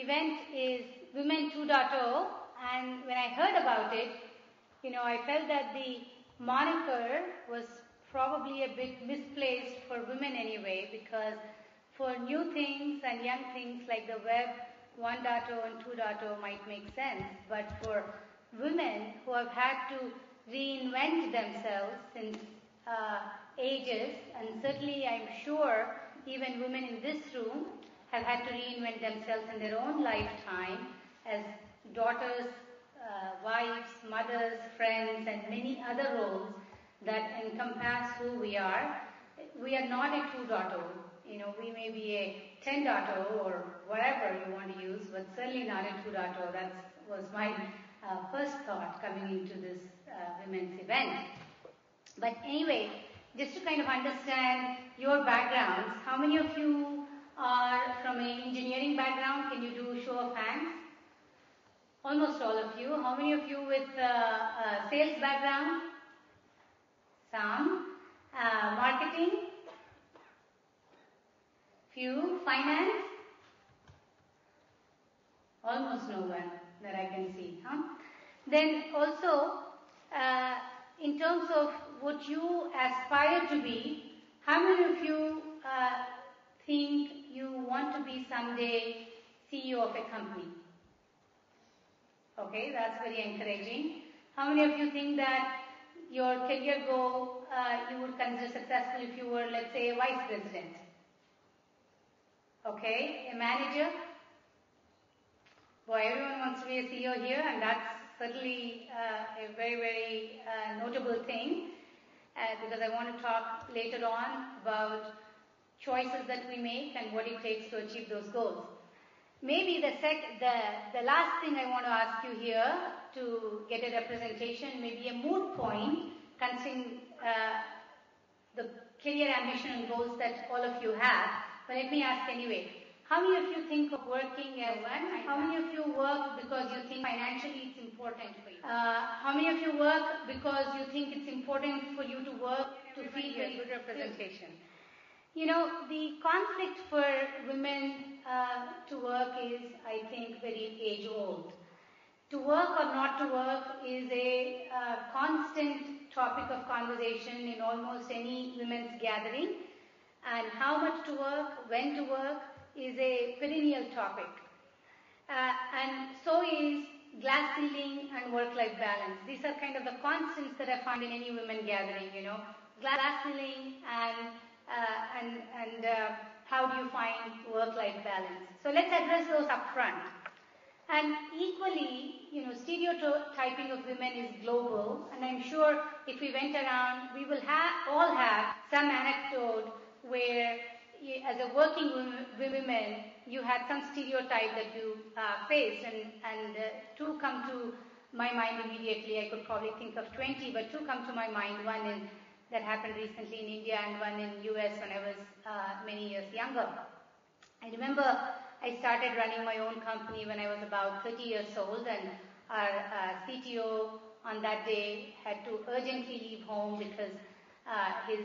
event is Women 2.0, and when I heard about it, I felt that the moniker was probably a bit misplaced for women anyway, because for new things and young things like the web 1.0 and 2.0 might make sense, but for women who have had to reinvent themselves since ages, and certainly I'm sure even women in this room have had to reinvent themselves in their own lifetime as daughters, wives, mothers, friends, and many other roles that encompass who we are. We are not a 2.0. We may be a 10.0 or whatever you want to use, but certainly not a 2.0. That was my first thought coming into this women's event. But anyway, just to kind of understand your backgrounds, how many of you are from an engineering background? Can you do show of hands? Almost all of you. How many of you with sales background? Some. Marketing? Few. Finance? Almost no one that I can see. Then also, in terms of what you aspire to be, how many of you think you want to be someday CEO of a company? Okay, that's very encouraging. How many of you think that your career goal you would consider successful if you were, let's say, a vice president? Okay, a manager? Boy, everyone wants to be a CEO here, and that's certainly a very, very notable thing, because I want to talk later on about choices that we make and what it takes to achieve those goals. Maybe the last thing I want to ask you here to get a representation, maybe a moot point, considering the career ambition and goals that all of you have. But let me ask anyway. How many of you think of working as one? How many of you work because you think financially it's important for you? How many of you work because you think it's important for you to work to feed your good representation? The conflict for women to work is, I think, very age-old. To work or not to work is a constant topic of conversation in almost any women's gathering. And how much to work, when to work, is a perennial topic. And so is glass ceiling and work-life balance. These are kind of the constants that I find in any women gathering, Glass ceiling and how do you find work-life balance. So let's address those up front. And equally, stereotyping of women is global, and I'm sure if we went around, we will all have some anecdote where, as a working woman, you had some stereotype that you faced, and two come to my mind immediately. I could probably think of 20, but two come to my mind. One that happened recently in India, and one in US when I was many years younger. I remember I started running my own company when I was about 30 years old, and our CTO on that day had to urgently leave home because his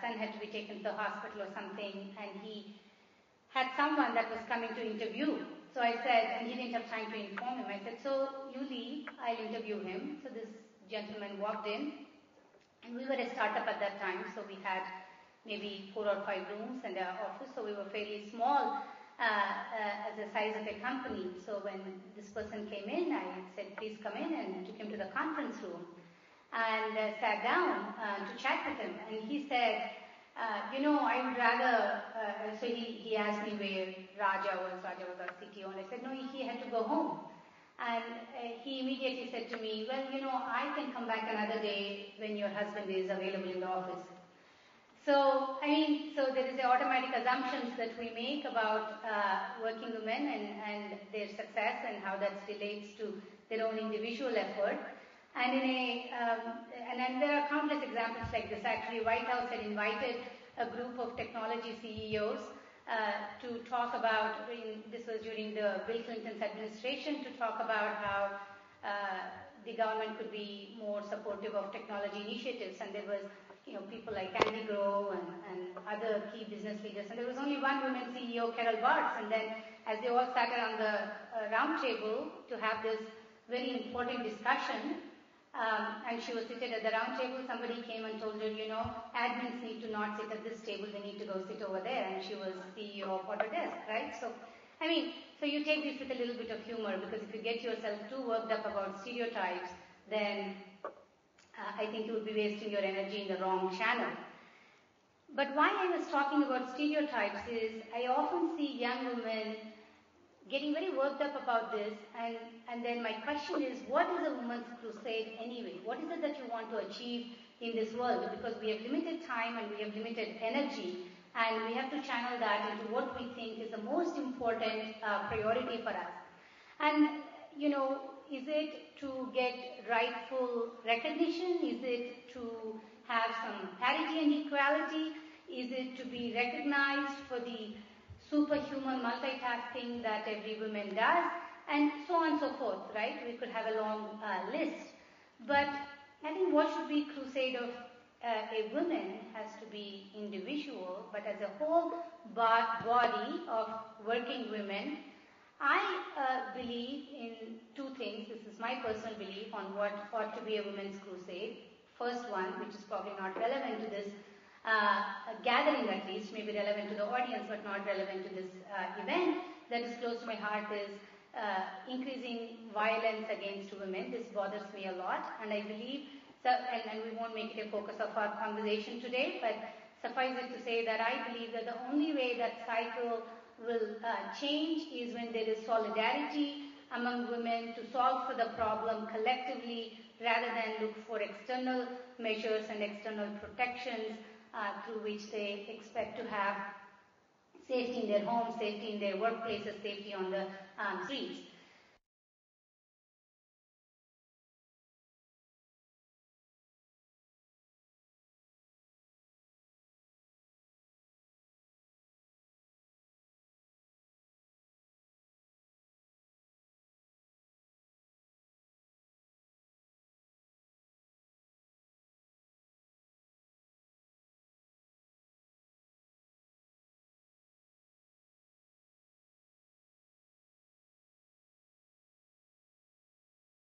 son had to be taken to the hospital or something, and he had someone that was coming to interview. So I said, and he didn't have time to inform him, I said, so you leave, I'll interview him. So this gentleman walked in, and we were a startup at that time, so we had maybe 4 or 5 rooms in our office, so we were fairly small as the size of a company. So when this person came in, I said, please come in, and took him to the conference room and sat down to chat with him. And he said, I would rather, so he asked me where Raja was our CTO, and I said, no, he had to go home. And he immediately said to me, well, I can come back another day when your husband is available in the office. So there is the automatic assumptions that we make about working women and their success and how that relates to their own individual effort. And and there are countless examples like this. Actually, White House had invited a group of technology CEOs to talk about, this was during the Bill Clinton's administration, to talk about how the government could be more supportive of technology initiatives. And there was, people like Andy Grove and other key business leaders. And there was only one woman CEO, Carol Bartz. And then as they all sat around the round table to have this very important discussion, and she was seated at the round table, somebody came and told her, admins need to not sit at this table, they need to go sit over there, and she was CEO of Autodesk, right? So you take this with a little bit of humor, because if you get yourself too worked up about stereotypes, then I think you would be wasting your energy in the wrong channel. But why I was talking about stereotypes is I often see young women getting very worked up about this, and then my question is, what is a woman's crusade anyway? What is it that you want to achieve in this world? Because we have limited time and we have limited energy, and we have to channel that into what we think is the most important priority for us. And, is it to get rightful recognition? Is it to have some parity and equality? Is it to be recognized for the superhuman multitasking that every woman does? And so on and so forth, right? We could have a long list. But I think what should be crusade of a woman has to be individual, but as a whole body of working women, I believe in two things. This is my personal belief on what ought to be a women's crusade. First one, which is probably not relevant to this gathering at least, maybe relevant to the audience but not relevant to this event, that is close to my heart, is increasing violence against women. This bothers me a lot, and I believe, and we won't make it a focus of our conversation today, but suffice it to say that I believe that the only way that cycle will change is when there is solidarity among women to solve for the problem collectively, rather than look for external measures and external protections through which they expect to have safety in their homes, safety in their workplaces, safety on the streets.